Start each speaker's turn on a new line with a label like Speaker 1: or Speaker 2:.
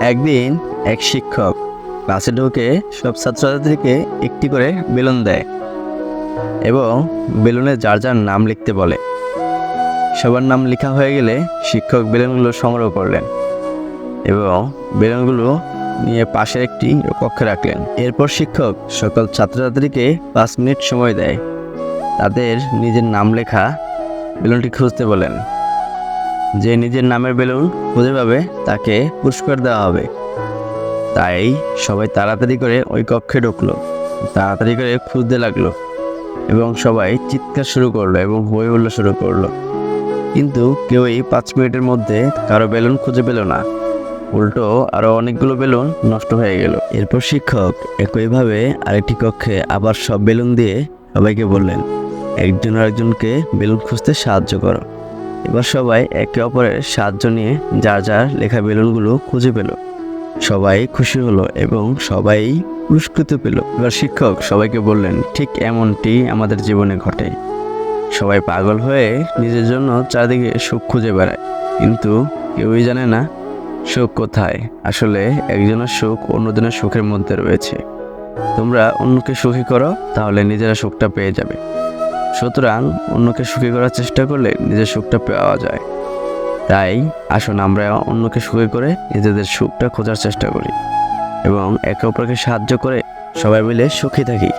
Speaker 1: একদিন এক শিক্ষক ক্লাসে ঢুকে সব ছাত্রছাত্রীকে একটি করে বেলুন দেয় এবং বেলুনে যার যার নাম লিখতে বলে। সবার নাম লেখা হয়ে গেলে শিক্ষক বেলুনগুলো সংগ্রহ করলেন এবং বেলুনগুলো নিয়ে পাশের একটি কক্ষে রাখলেন। এরপর শিক্ষক সকল ছাত্রছাত্রীকে 5 মিনিট সময় দেয়, তাদের নিজের নাম লেখা বেলুনটি খুঁজতে বলেন। যে নিজের নামের বেলুন খুঁজে পাবে তাকে পুরস্কার দেওয়া হবে। তাই সবাই তাড়াতাড়ি করে ওই কক্ষে ঢুকলো, তাড়াতাড়ি করে খুঁজতে লাগলো এবং সবাই চিৎকার শুরু করলো এবং হই হুল্লোড় শুরু করলো। কিন্তু কেউই 5 মিনিটের মধ্যে কারো বেলুন খুঁজে পেল না, উল্টো আরো অনেকগুলো বেলুন নষ্ট হয়ে গেল। এরপর শিক্ষক একইভাবে আরেকটি কক্ষে আবার সব বেলুন দিয়ে সবাইকে বললেন, একজন আরেকজনকে বেলুন খুঁজতে সাহায্য করো। এবার সবাই একে অপরের সাহায্য নিয়ে যার যার লেখা বেলুনগুলো খুঁজে পেল। সবাই খুশি হলো এবং সবাই পুরস্কৃত পেল। এবার শিক্ষক সবাইকে বললেন, ঠিক এমনটি আমাদের জীবনে ঘটে। সবাই পাগল হয়ে নিজের জন্য চারদিকে সুখ খুঁজে বেড়ায়, কিন্তু কেউই জানে না সুখ কোথায়। আসলে একজনের সুখ অন্যজনের সুখের মধ্যে রয়েছে। তোমরা অন্যকে সুখী করো, তাহলে নিজেরা সুখটা পেয়ে যাবে। সুতরাং অন্যকে সুখী করার চেষ্টা করলে নিজের সুখটা পাওয়া যায়। তাই আসুন আমরা অন্যকে সুখী করে নিজেদের সুখটা খোঁজার চেষ্টা করি এবং একে অপরকে সাহায্য করে সবাই মিলে সুখী থাকি।